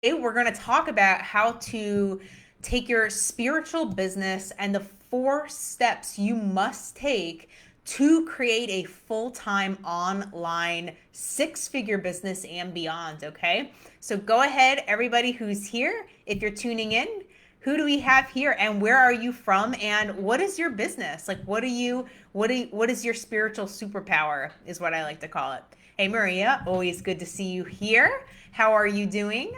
We're going to talk about how to take your spiritual business and the 4 steps you must take to create a full-time online 6-figure business and beyond, okay? So go ahead, everybody who's here, if you're tuning in, who do we have here and where are you from and what is your business? Like what is your spiritual superpower is what I like to call it. Hey Maria, always good to see you here. How are you doing?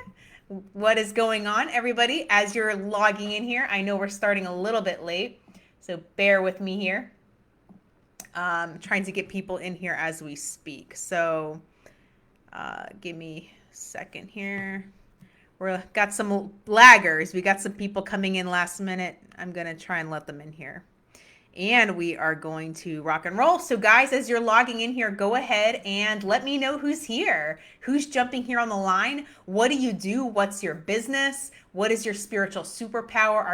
What is going on, everybody, as you're logging in here? I know we're starting a little bit late, so bear with me here. Trying to get people in here as we speak. So give me a second here. We're got some laggers. We got some people coming in last minute. I'm going to try and let them in here. And we are going to rock and roll. So guys, as you're logging in here, go ahead and let me know who's here. Who's jumping here on the line? What do you do? What's your business? What is your spiritual superpower?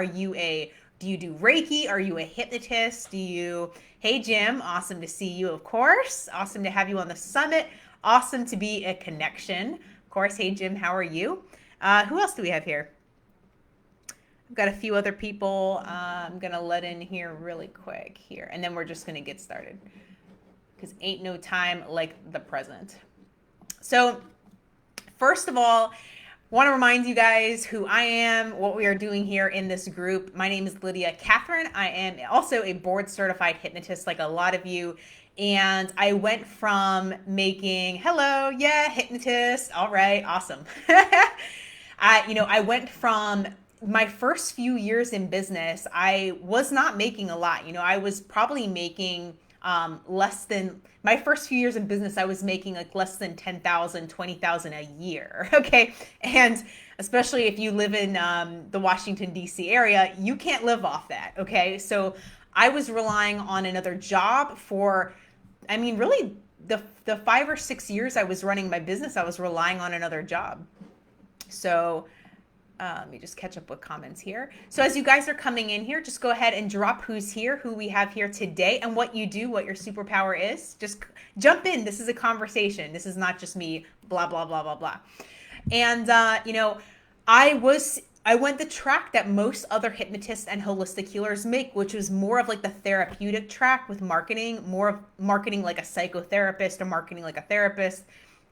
Do you do Reiki? Are you a hypnotist? Hey Jim, awesome to see you, of course. Awesome to have you on the summit. Awesome to be a connection. Of course, hey Jim, how are you? Who else do we have here? I've got a few other people I'm going to let in here really quick here. And then we're just going to get started because ain't no time like the present. So first of all, want to remind you guys who I am, what we are doing here in this group. My name is Lydia Catherine. I am also a board certified hypnotist like a lot of you. And I went from making, hello, yeah, hypnotist. All right, awesome. I went from my first few years in business, I was not making a lot. I was probably making less than my first few years in business. I was making like less than 10,000, 20,000 a year. Okay. And especially if you live in the Washington, D.C. area, you can't live off that. Okay. So I was relying on another job really the 5 or 6 years I was running my business, I was relying on another job. So let me just catch up with comments here. So as you guys are coming in here, just go ahead and drop who's here, who we have here today, and what you do, what your superpower is. Just jump in. This is a conversation. This is not just me, blah, blah, blah, blah, blah. And, I went the track that most other hypnotists and holistic healers make, which was more of like the therapeutic track with marketing, more of marketing like a psychotherapist or marketing like a therapist,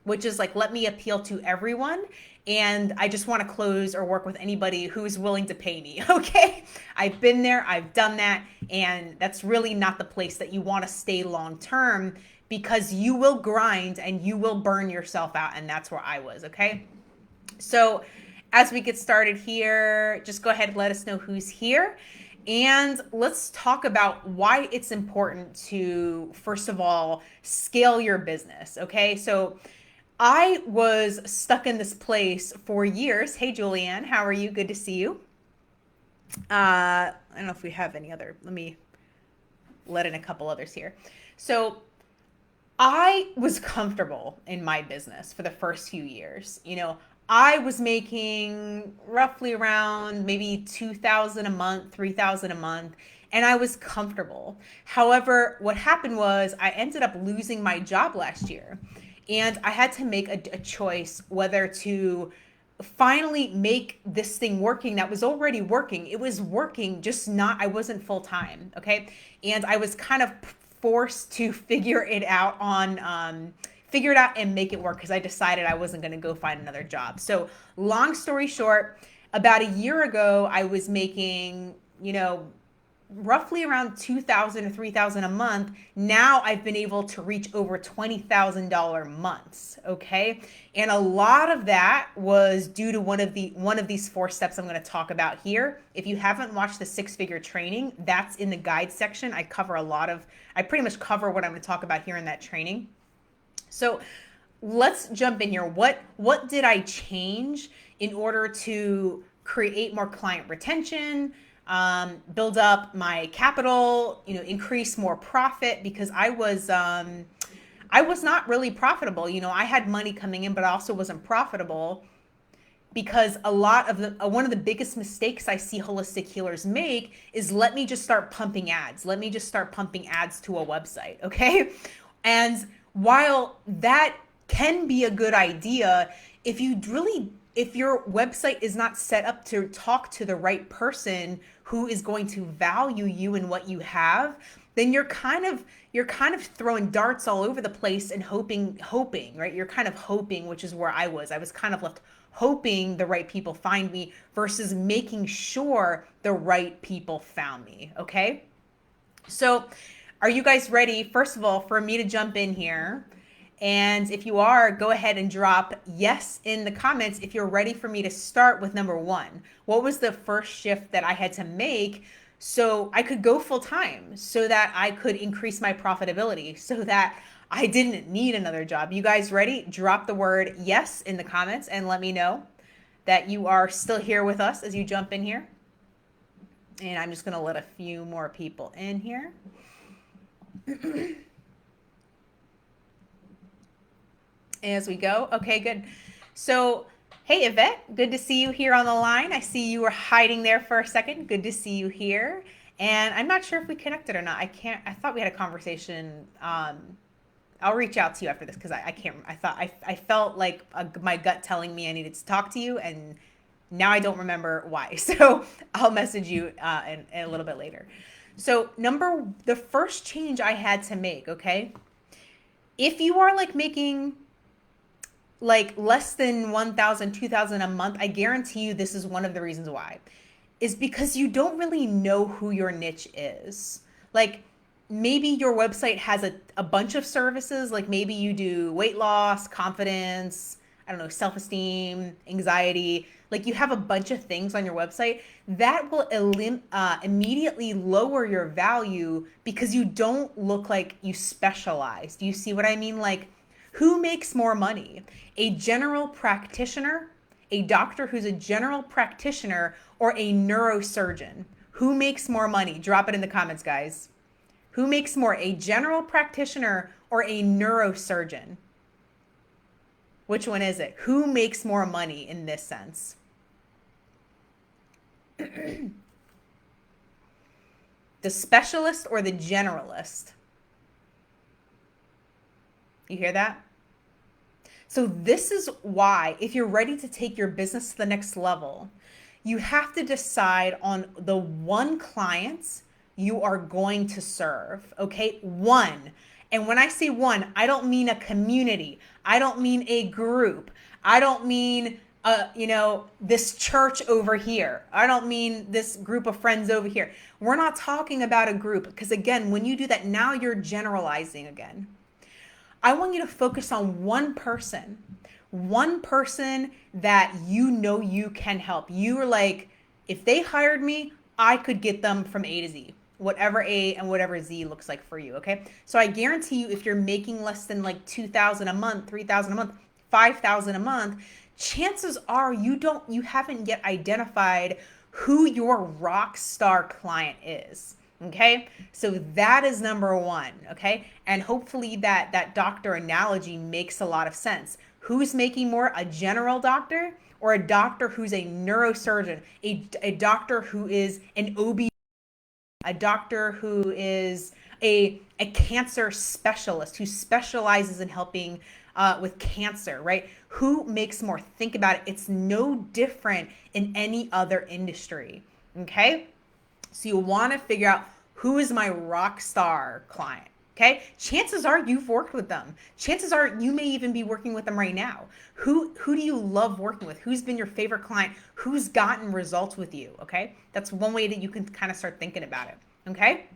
which is like, let me appeal to everyone. And I just want to close or work with anybody who's willing to pay me. Okay. I've been there. I've done that. And that's really not the place that you want to stay long term because you will grind and you will burn yourself out. And that's where I was. Okay. So as we get started here, just go ahead and let us know who's here. And let's talk about why it's important to, first of all, scale your business. Okay. So I was stuck in this place for years. Hey, Julianne, how are you? Good to see you. I don't know if we have any other. Let me let in a couple others here. So I was comfortable in my business for the first few years. I was making roughly around maybe 2,000 a month, 3,000 a month, and I was comfortable. However, what happened was I ended up losing my job last year. And I had to make a choice whether to finally make this thing working that was already working. It was working, just not, I wasn't full time. Okay. And I was kind of forced to figure it out and make it work because I decided I wasn't going to go find another job. So long story short, about a year ago, I was making, roughly around 2,000 or 3,000 a month. Now I've been able to reach over $20,000 months. Okay. And a lot of that was due to one of these 4 steps I'm going to talk about here. If you haven't watched the 6-figure training, that's in the guide section. I pretty much cover what I'm going to talk about here in that training. So let's jump in here. What did I change in order to create more client retention, build up my capital, increase more profit because I was not really profitable. I had money coming in, but I also wasn't profitable because one of the biggest mistakes I see holistic healers make is let me just start pumping ads. Let me just start pumping ads to a website. Okay. And while that can be a good idea, if you really if your website is not set up to talk to the right person who is going to value you and what you have, then you're kind of throwing darts all over the place and hoping, right? You're kind of hoping, which is where I was. I was kind of left hoping the right people find me versus making sure the right people found me, okay? So, are you guys ready, first of all, for me to jump in here? And if you are, go ahead and drop yes in the comments if you're ready for me to start with number one. What was the first shift that I had to make so I could go full time, so that I could increase my profitability, so that I didn't need another job? You guys ready? Drop the word yes in the comments and let me know that you are still here with us as you jump in here. And I'm just going to let a few more people in here. As we go. Okay, good. So, hey, Yvette, good to see you here on the line. I see you were hiding there for a second. Good to see you here. And I'm not sure if we connected or not. I thought we had a conversation. I'll reach out to you after this because I can't, I felt like my gut telling me I needed to talk to you, and now I don't remember why. So I'll message you in a little bit later. So the first change I had to make, okay? If you are like making like less than 1,000, 2,000 a month, I guarantee you this is one of the reasons why. Is because you don't really know who your niche is. Like maybe your website has a bunch of services, like maybe you do weight loss, confidence, I don't know, self-esteem, anxiety. Like you have a bunch of things on your website that will immediately lower your value because you don't look like you specialize. Do you see what I mean? Like, who makes more money? A general practitioner, a doctor who's a general practitioner, or a neurosurgeon? Who makes more money? Drop it in the comments, guys. Who makes more, a general practitioner or a neurosurgeon? Which one is it? Who makes more money in this sense? The specialist or the generalist? You hear that? So this is why, if you're ready to take your business to the next level, you have to decide on the one client you are going to serve, okay? One. And when I say one, I don't mean a community. I don't mean a group. I don't mean, this church over here. I don't mean this group of friends over here. We're not talking about a group because, again, when you do that, now you're generalizing again. I want you to focus on one person that you know you can help. You are like, if they hired me, I could get them from A to Z, whatever A and whatever Z looks like for you, okay? So I guarantee you, if you're making less than like 2,000 a month, 3,000 a month, 5,000 a month, chances are you haven't yet identified who your rock star client is. Okay, so that is number one. Okay, and hopefully that doctor analogy makes a lot of sense. Who's making more, a general doctor or a doctor who's a neurosurgeon, a doctor who is an OB, a doctor who is a cancer specialist who specializes in helping with cancer, right? Who makes more? Think about it. It's no different in any other industry. Okay, so you want to figure out who is my rock star client. Okay, chances are you've worked with them. Chances are you may even be working with them right now. Who do you love working with? Who's been your favorite client? Who's gotten results with you? Okay, that's one way that you can kind of start thinking about it. Okay,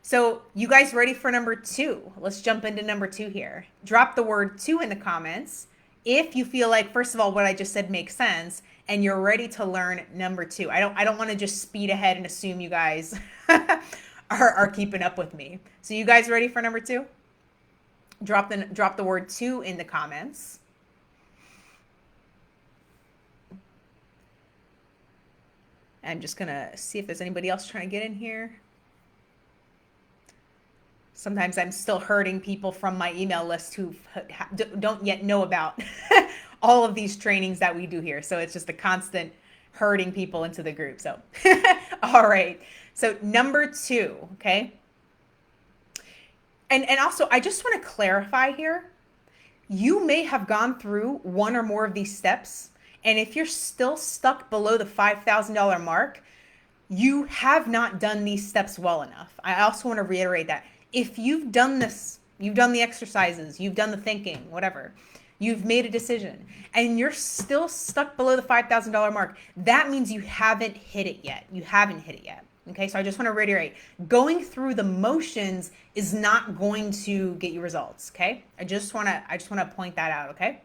so you guys ready for number two? Let's jump into number two here. Drop the word two in the comments if you feel like, first of all, what I just said makes sense and you're ready to learn number two. I don't want to just speed ahead and assume you guys are keeping up with me. So you guys ready for number two? Drop the word two in the comments. I'm just gonna see if there's anybody else trying to get in here. Sometimes I'm still hurting people from my email list who don't yet know about all of these trainings that we do here. So it's just a constant herding people into the group. So, all right. So number two, okay. And also, I just want to clarify here. You may have gone through one or more of these steps And if you're still stuck below the $5,000 mark, you have not done these steps well enough. I also want to reiterate that if you've done this, you've done the exercises, you've done the thinking, whatever, you've made a decision, and you're still stuck below the $5,000 mark, that means you haven't hit it yet. You haven't hit it yet. Okay, so I just want to reiterate, going through the motions is not going to get you results. Okay, I just want to point that out. Okay.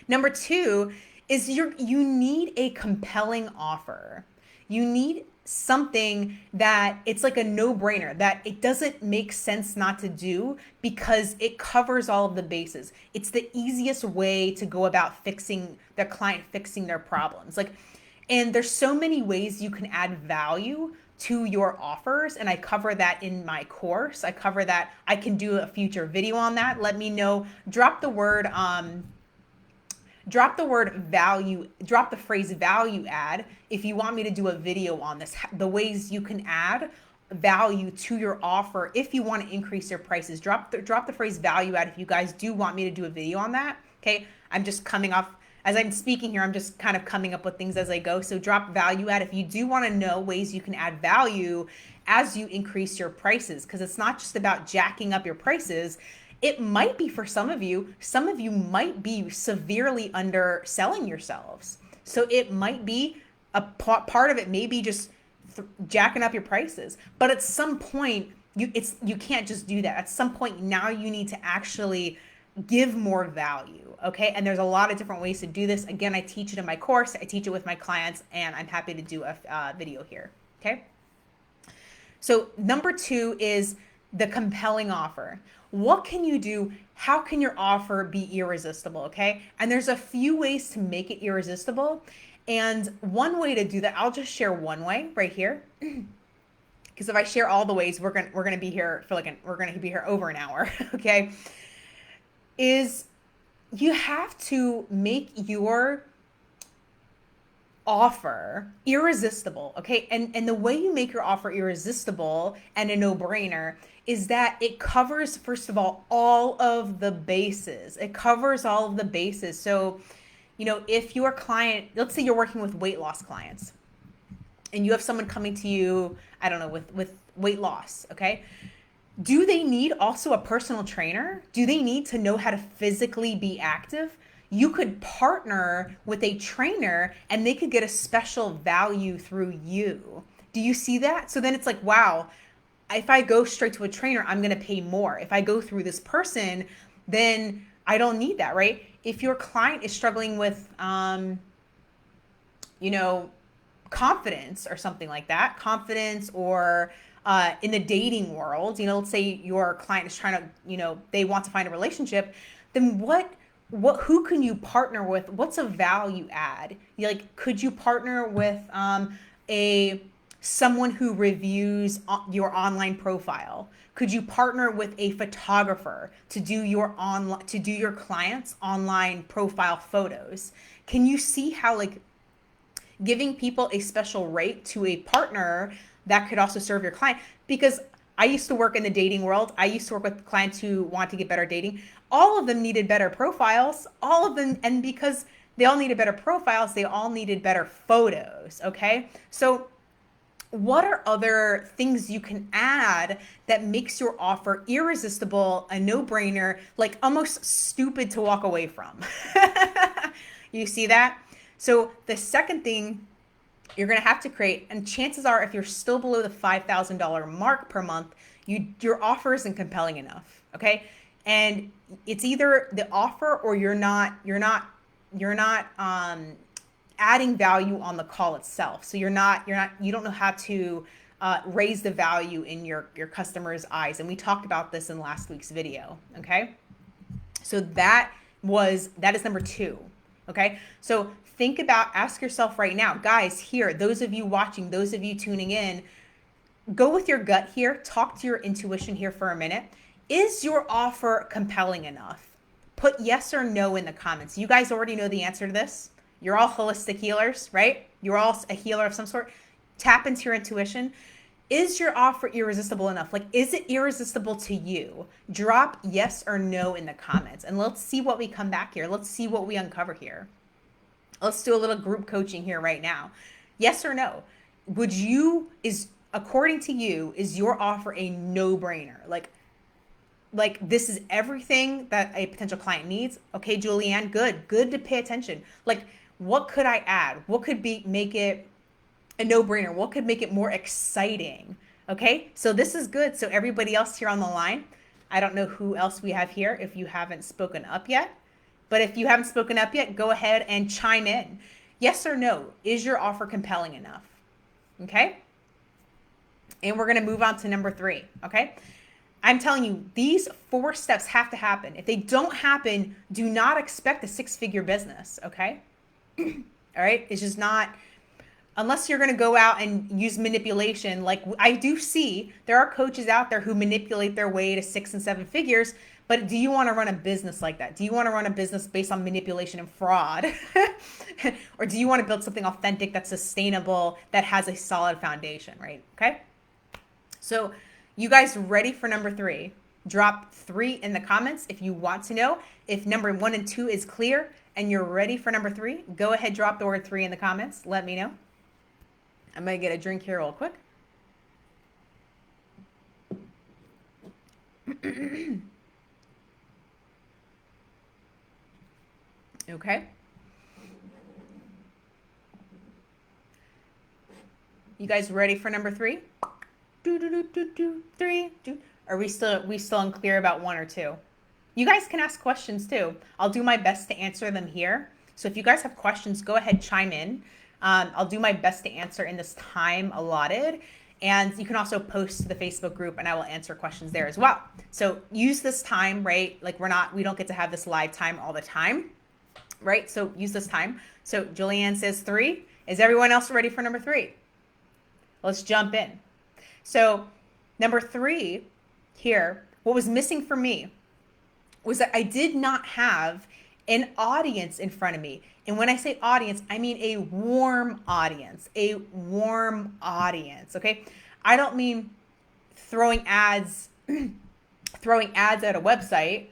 Number two is you need a compelling offer. You need something that it's like a no-brainer, that it doesn't make sense not to do because it covers all of the bases. It's the easiest way to go about fixing the client, fixing their problems. And there's so many ways you can add value to your offers, and I cover that in my course. I cover that. I can do a future video on that. Let me know. Drop the phrase value add if you want me to do a video on this, the ways you can add value to your offer if you want to increase your prices. Drop the phrase value add if you guys do want me to do a video on that. Okay, I'm just coming off, as I'm speaking here, I'm just kind of coming up with things as I go. So drop value add if you do want to know ways you can add value as you increase your prices, because it's not just about jacking up your prices. It might be for some of you might be severely underselling yourselves. So it might be a part of it, maybe just jacking up your prices. But at some point, you can't just do that. At some point, now you need to actually give more value. Okay. And there's a lot of different ways to do this. Again, I teach it in my course. I teach it with my clients, and I'm happy to do a video here. Okay. So number two is the compelling offer. What can you do? How can your offer be irresistible? Okay. And there's a few ways to make it irresistible. And one way to do that, I'll just share one way right here. Because if I share all the ways, we're gonna be here we're gonna be here over an hour. Okay. Is you have to make your offer irresistible. Okay. And the way you make your offer irresistible and a no-brainer is that it covers, first of all of the bases. It covers all of the bases. So, if your client, let's say you're working with weight loss clients and you have someone coming to you, I don't know, with weight loss. Okay. Do they need also a personal trainer? Do they need to know how to physically be active? You could partner with a trainer and they could get a special value through you. Do you see that? So then it's like, wow, if I go straight to a trainer, I'm going to pay more. If I go through this person, then I don't need that, right? If your client is struggling with, confidence or something like that, confidence or in the dating world, let's say your client is trying to, they want to find a relationship, then who can you partner with? What's a value add? Could you partner with someone who reviews your online profile? Could you partner with a photographer to do your clients' online profile photos? Can you see how giving people a special rate to a partner that could also serve your client? Because I used to work in the dating world. I used to work with clients who want to get better dating. All of them needed better profiles. All of them, and because they all needed better profiles, they all needed better photos. Okay, so what are other things you can add that makes your offer irresistible, a no-brainer, almost stupid to walk away from? You see that? So the second thing you're going to have to create, and chances are if you're still below the $5,000 mark per month, your offer isn't compelling enough. Okay. And it's either the offer or you're not adding value on the call itself. So you don't know how to raise the value in your customer's eyes. And we talked about this in last week's video. Okay. So that is number two. Okay. So ask yourself right now, guys, here, those of you watching, those of you tuning in, go with your gut here, talk to your intuition here for a minute. Is your offer compelling enough? Put yes or no in the comments. You guys already know the answer to this. You're all holistic healers, right? You're all a healer of some sort. Tap into your intuition. Is your offer irresistible enough? Is it irresistible to you? Drop yes or no in the comments, and let's see what we come back here. Let's see what we uncover here. Let's do a little group coaching here right now. Yes or no? Would you, is according to you, is your offer a no-brainer? Like this is everything that a potential client needs. Okay, Julianne, good to pay attention. Like, what could I add? What could be make it a no-brainer? What could make it more exciting? Okay, so this is good. So everybody else here on the line, I don't know who else we have here if you haven't spoken up yet. But if you haven't spoken up yet, go ahead and chime in. Yes or no, is your offer compelling enough? Okay, and we're going to move on to number 3. Okay, I'm telling you, these 4 steps have to happen. If they don't happen, do not expect a 6-figure business. Okay, all right, it's just not, unless you're going to go out and use manipulation. Like I do see there are coaches out there who manipulate their way to 6 and 7 figures. But do you want to run a business like that? Do you want to run a business based on manipulation and fraud? Or do you want to build something authentic that's sustainable, that has a solid foundation, right? Okay. So you guys ready for number 3? Drop 3 in the comments if you want to know. If number 1 and 2 is clear and you're ready for number 3, go ahead, drop the word 3 in the comments. Let me know. I'm going to get a drink here real quick. Okay. You guys ready for number 3? 3. Are we still unclear about 1 or 2? You guys can ask questions too. I'll do my best to answer them here. So if you guys have questions, go ahead, chime in. I'll do my best to answer in this time allotted. And you can also post to the Facebook group and I will answer questions there as well. So use this time, right? Like we don't get to have this live time all the time, right? So use this time. So Julianne says 3. Is everyone else ready for number 3? Let's jump in. So number 3 here, what was missing for me was that I did not have an audience in front of me. And when I say audience, I mean a warm audience, okay? I don't mean throwing ads at a website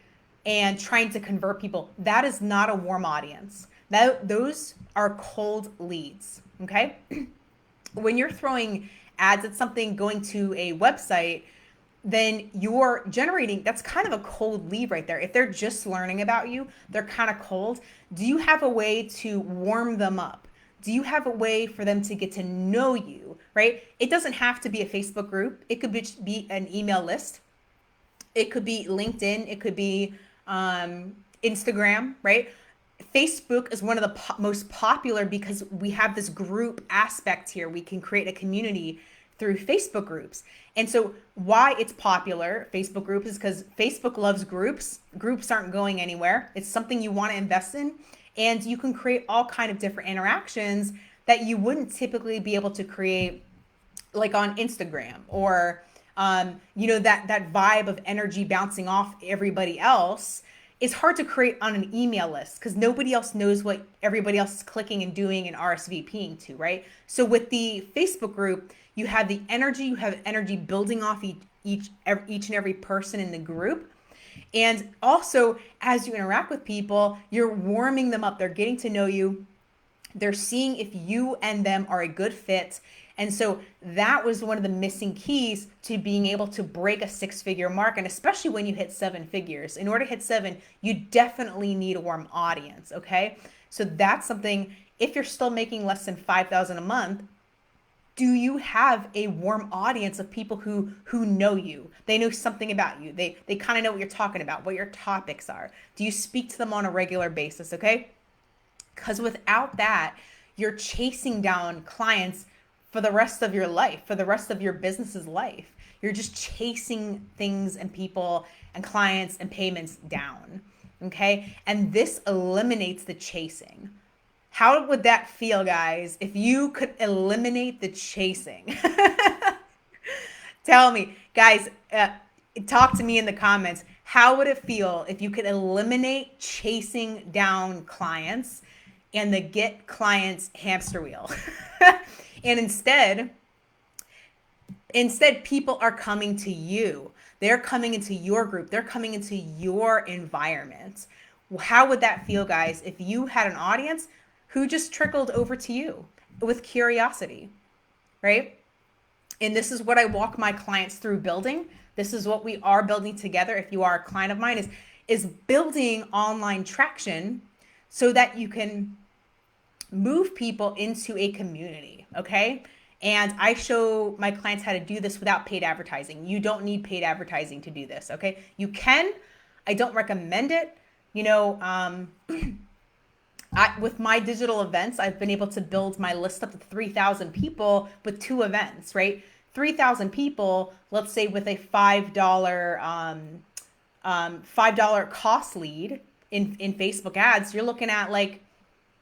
and trying to convert people. That is not a warm audience. Those are cold leads, okay? When you're throwing ads at something, going to a website, then you're generating, that's kind of a cold lead right there. If they're just learning about you, they're kind of cold. Do you have a way to warm them up? Do you have a way for them to get to know you, right? It doesn't have to be a Facebook group. It could be an email list. It could be LinkedIn. It could be Instagram, right? Facebook is one of the most popular because we have this group aspect here. We can create a community through Facebook groups. And so why it's popular, Facebook groups, is because Facebook loves groups. Groups aren't going anywhere. It's something you want to invest in. And you can create all kind of different interactions that you wouldn't typically be able to create like on Instagram or, that vibe of energy bouncing off everybody else. It's hard to create on an email list because nobody else knows what everybody else is clicking and doing and RSVPing to, right? So with the Facebook group, you have energy building off each and every person in the group. And also, as you interact with people, you're warming them up. They're getting to know you. They're seeing if you and them are a good fit. And so that was one of the missing keys to being able to break a 6-figure mark. And especially when you hit 7 figures, in order to hit 7, you definitely need a warm audience. Okay. So that's something, if you're still making less than $5,000 a month, do you have a warm audience of people who know you? They know something about you. They kind of know what you're talking about, what your topics are. Do you speak to them on a regular basis? Okay. Because without that, you're chasing down clients for the rest of your life, for the rest of your business's life. You're just chasing things and people and clients and payments down, okay? And this eliminates the chasing. How would that feel, guys, if you could eliminate the chasing? Tell me, guys, talk to me in the comments. How would it feel if you could eliminate chasing down clients and the get clients hamster wheel? And instead, people are coming to you. They're coming into your group. They're coming into your environment. How would that feel, guys, if you had an audience who just trickled over to you with curiosity, right? And this is what I walk my clients through building. This is what we are building together. If you are a client of mine, is building online traction so that you can move people into a community, okay? And I show my clients how to do this without paid advertising. You don't need paid advertising to do this, okay? You can. I don't recommend it. With my digital events, I've been able to build my list up to 3,000 people with 2 events, right? 3,000 people, let's say with a $5 cost lead in Facebook ads, you're looking at like,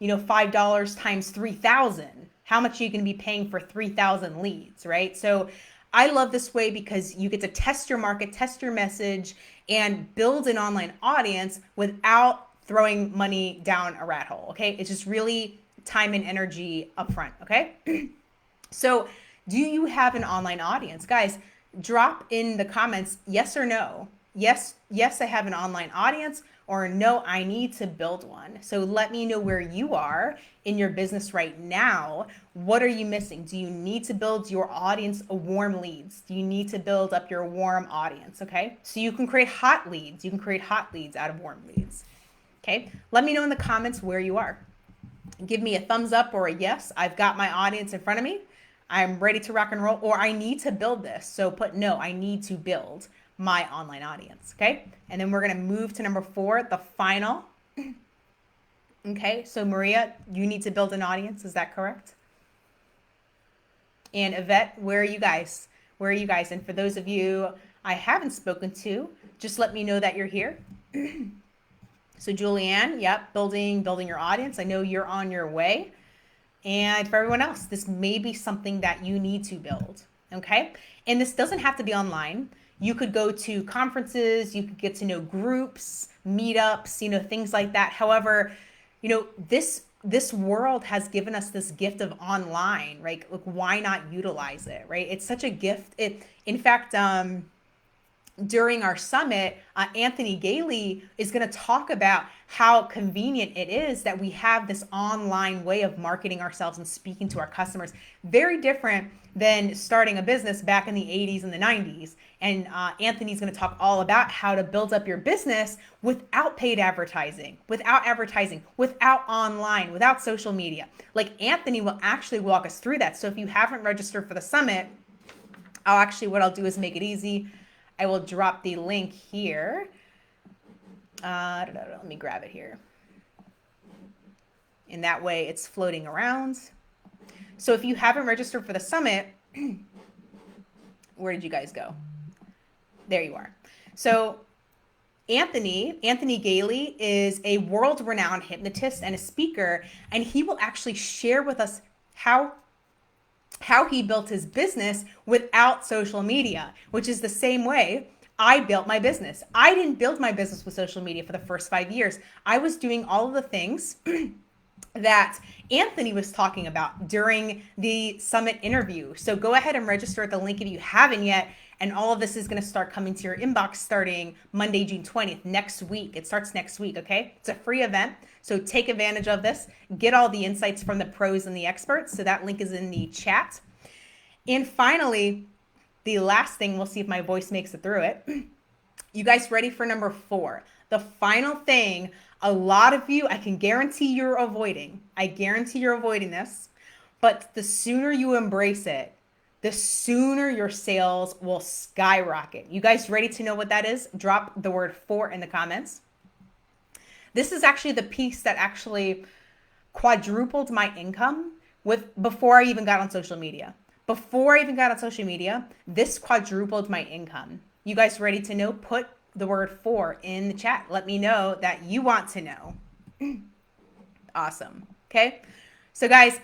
$5 times 3,000. How much are you going to be paying for 3,000 leads, right? So I love this way because you get to test your market, test your message, and build an online audience without throwing money down a rat hole, okay? It's just really time and energy upfront, okay? So do you have an online audience? Guys, drop in the comments, yes or no. Yes, I have an online audience, or no, I need to build one. So let me know where you are in your business right now. What are you missing? Do you need to build your audience warm leads? Do you need to build up your warm audience, okay? So you can create hot leads. You can create hot leads out of warm leads, okay? Let me know in the comments where you are. Give me a thumbs up or a yes. I've got my audience in front of me. I'm ready to rock and roll, or I need to build this. So put no, I need to build my online audience, okay? And then we're gonna move to number 4, the final. Okay, so Maria, you need to build an audience, is that correct? And Yvette, where are you guys? Where are you guys? And for those of you I haven't spoken to, just let me know that you're here. So Julianne, yep, building your audience. I know you're on your way. And for everyone else, this may be something that you need to build, okay? And this doesn't have to be online. You could go to conferences, you could get to know groups, meetups, things like that. However, this world has given us this gift of online, right? Like, why not utilize it, right? It's such a gift. In fact, during our summit, Anthony Gailey is going to talk about how convenient it is that we have this online way of marketing ourselves and speaking to our customers. Very different than starting a business back in the 80s and the 90s. And Anthony's going to talk all about how to build up your business without paid advertising, without online, without social media. Like, Anthony will actually walk us through that. So if you haven't registered for the summit, what I'll do is make it easy. I will drop the link here. Let me grab it here. And that way it's floating around. So if you haven't registered for the summit, where did you guys go? There you are. So Anthony Gailey is a world-renowned hypnotist and a speaker, and he will actually share with us how he built his business without social media, which is the same way I built my business. I didn't build my business with social media for the first 5 years. I was doing all of the things that Anthony was talking about during the summit interview. So go ahead and register at the link if you haven't yet. And all of this is going to start coming to your inbox starting Monday, June 20th, next week. It starts next week, okay? It's a free event. So take advantage of this. Get all the insights from the pros and the experts. So that link is in the chat. And finally, the last thing, we'll see if my voice makes it through it. You guys ready for number 4? The final thing, a lot of you, I can guarantee you're avoiding. I guarantee you're avoiding this. But the sooner you embrace it, the sooner your sales will skyrocket. You guys ready to know what that is? Drop the word 4 in the comments. This is actually the piece that actually quadrupled my income before I even got on social media. Before I even got on social media, this quadrupled my income. You guys ready to know? Put the word 4 in the chat. Let me know that you want to know. Awesome. Okay. So guys,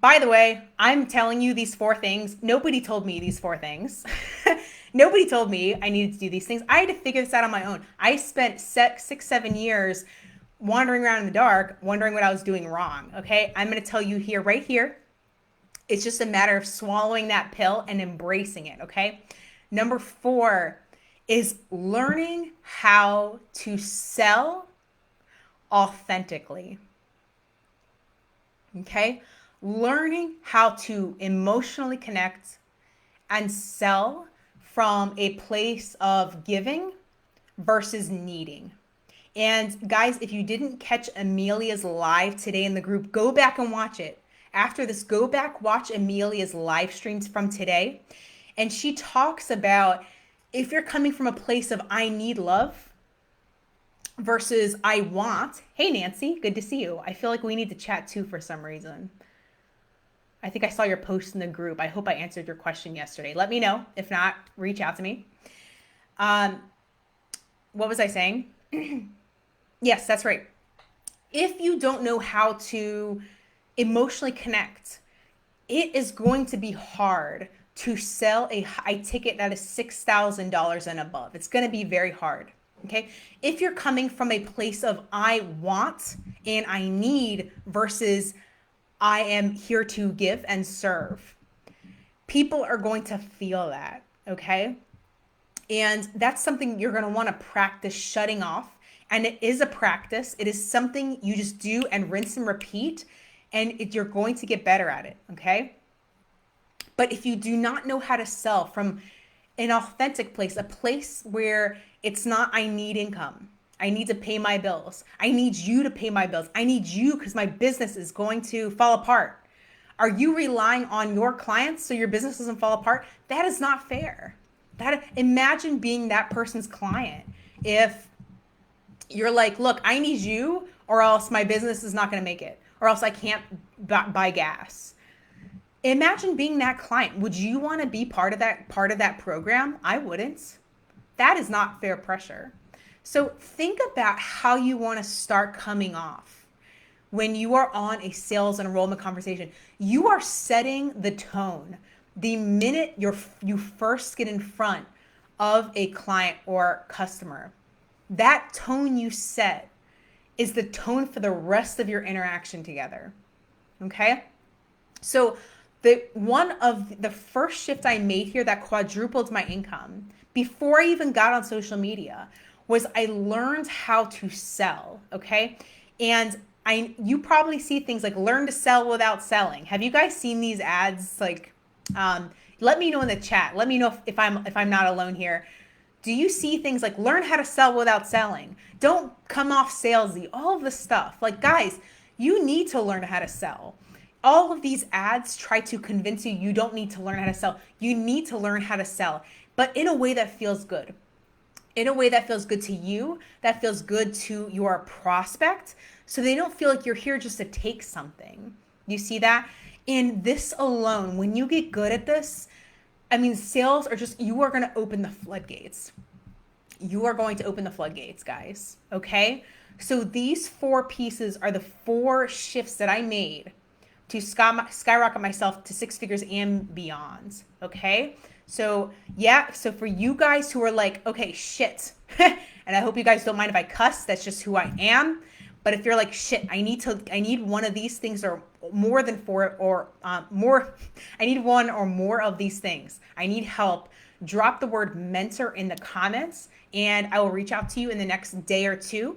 by the way, I'm telling you these 4 things. Nobody told me these 4 things. Nobody told me I needed to do these things. I had to figure this out on my own. I spent 6-7 years wandering around in the dark, wondering what I was doing wrong. Okay. I'm going to tell you here, right here. It's just a matter of swallowing that pill and embracing it, okay? Number 4 is learning how to sell authentically. Okay? Learning how to emotionally connect and sell from a place of giving versus needing. And guys, if you didn't catch Amelia's live today in the group, go back and watch it. After this, go back, watch Amelia's live streams from today. And she talks about if you're coming from a place of I need love versus I want. Hey, Nancy, good to see you. I feel like we need to chat too for some reason. I think I saw your post in the group. I hope I answered your question yesterday. Let me know. If not, reach out to me. What was I saying? Yes, that's right. If you don't know how to emotionally connect, it is going to be hard to sell a high ticket that is $6,000 and above. It's going to be very hard. Okay. If you're coming from a place of I want and I need versus I am here to give and serve, people are going to feel that. Okay. And that's something you're going to want to practice shutting off. And it is a practice. It is something you just do and rinse and repeat. And you're going to get better at it. Okay. But if you do not know how to sell from an authentic place, a place where it's not, I need income, I need to pay my bills, I need you to pay my bills, I need you because my business is going to fall apart. Are you relying on your clients so your business doesn't fall apart? That is not fair. Imagine being that person's client. If you're like, look, I need you or else my business is not going to make it, or else I can't buy gas. Imagine being that client. Would you want to be part of that program? I wouldn't. That is not fair pressure. So think about how you want to start coming off when you are on a sales and enrollment conversation. You are setting the tone the minute you first get in front of a client or customer. That tone you set is the tone for the rest of your interaction together. Okay? So one of the first shift I made here that quadrupled my income before I even got on social media was I learned how to sell. Okay? And you probably see things like learn to sell without selling. Have you guys seen these ads? Like, let me know in the chat. Let me know if I'm not alone here. Do you see things like learn how to sell without selling? Don't come off salesy. All of the stuff. Like, guys, you need to learn how to sell. All of these ads try to convince you don't need to learn how to sell. You need to learn how to sell, but in a way that feels good. In a way that feels good to you, that feels good to your prospect, so they don't feel like you're here just to take something. You see that? And this alone, when you get good at this, I mean, sales are just, you are going to open the floodgates. You are going to open the floodgates, guys. Okay? So these 4 pieces are the 4 shifts that I made to skyrocket myself to 6 figures and beyond. Okay? So yeah, so for you guys who are like, okay, shit, and I hope you guys don't mind if I cuss, that's just who I am. But if you're like, shit, I need one of these things or more than 4 or more, I need one or more of these things. I need help. Drop the word mentor in the comments and I will reach out to you in the next day or 2.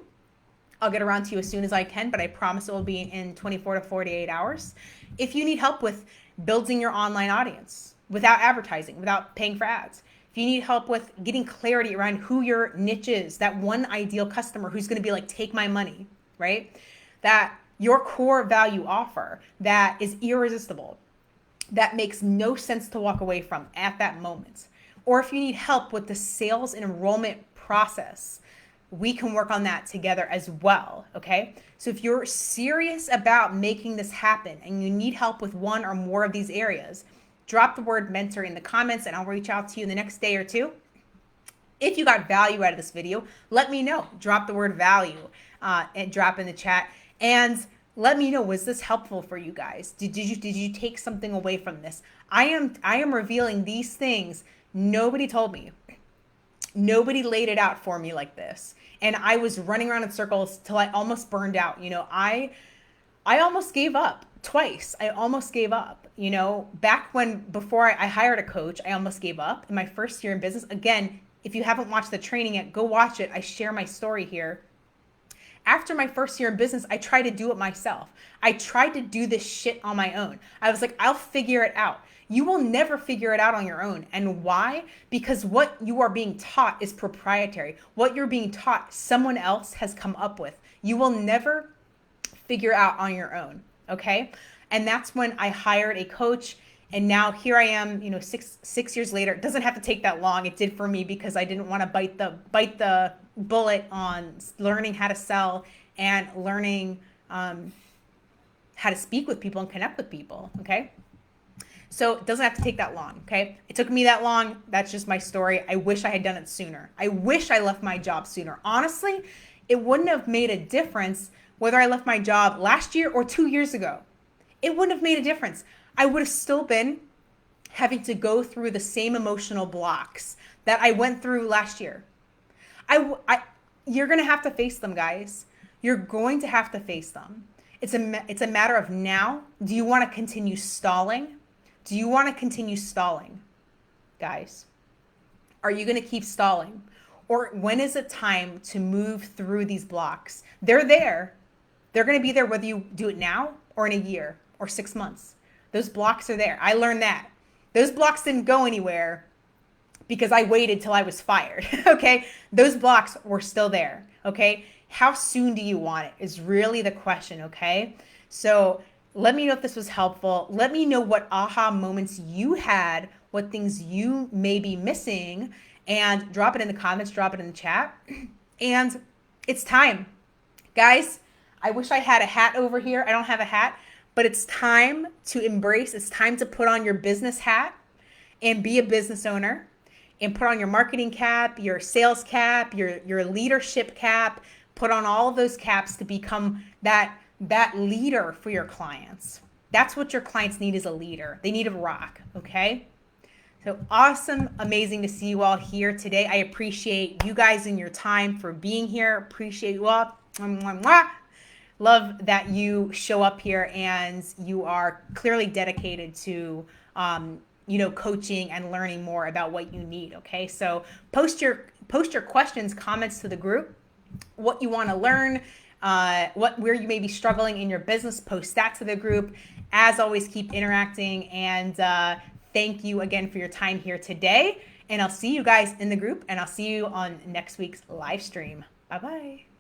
I'll get around to you as soon as I can, but I promise it will be in 24 to 48 hours. If you need help with building your online audience without advertising, without paying for ads, if you need help with getting clarity around who your niche is, that one ideal customer who's going to be like, take my money, right? That your core value offer that is irresistible, that makes no sense to walk away from at that moment. Or if you need help with the sales and enrollment process, we can work on that together as well, okay? So if you're serious about making this happen and you need help with one or more of these areas, drop the word mentor in the comments and I'll reach out to you in the next day or 2. If you got value out of this video, let me know. Drop the word value and drop in the chat. And let me know, was this helpful for you guys? Did you take something away from this? I am revealing these things. Nobody told me. Nobody laid it out for me like this. And I was running around in circles till I almost burned out. You know, I almost gave up twice. I almost gave up, you know, before I hired a coach, I almost gave up in my first year in business. Again, if you haven't watched the training yet, go watch it. I share my story here. After my first year in business, I tried to do it myself. I tried to do this shit on my own. I was like, I'll figure it out. You will never figure it out on your own. And why? Because what you are being taught is proprietary. What you're being taught, someone else has come up with. You will never figure out on your own. Okay. And that's when I hired a coach. And now here I am, 6 years later. It doesn't have to take that long. It did for me because I didn't want to bite the bullet on learning how to sell and learning how to speak with people and connect with people. Okay. So it doesn't have to take that long. Okay. It took me that long. That's just my story. I wish I had done it sooner. I wish I left my job sooner. Honestly, it wouldn't have made a difference whether I left my job last year or 2 years ago. It wouldn't have made a difference. I would have still been having to go through the same emotional blocks that I went through last year. You're going to have to face them, guys. You're going to have to face them. It's a matter of now. Do you want to continue stalling? Do you want to continue stalling, guys? Are you going to keep stalling? Or when is it time to move through these blocks? They're there. They're going to be there whether you do it now or in a year or 6 months. Those blocks are there. I learned that. Those blocks didn't go anywhere because I waited till I was fired. Okay. Those blocks were still there. Okay. How soon do you want it is really the question. Okay. So let me know if this was helpful. Let me know what aha moments you had, what things you may be missing, and drop it in the comments, drop it in the chat. And it's time. Guys, I wish I had a hat over here. I don't have a hat, but it's time to embrace. It's time to put on your business hat and be a business owner and put on your marketing cap, your sales cap, your leadership cap, put on all of those caps to become that leader for your clients. That's what your clients need, is a leader. They need a rock. Okay. So awesome. Amazing to see you all here today. I appreciate you guys and your time for being here. Appreciate you all. Love that you show up here and you are clearly dedicated to, coaching and learning more about what you need. Okay. So post your questions, comments to the group, what you want to learn, where you may be struggling in your business, post that to the group. As always, keep interacting, and thank you again for your time here today. And I'll see you guys in the group, and I'll see you on next week's live stream. Bye-bye.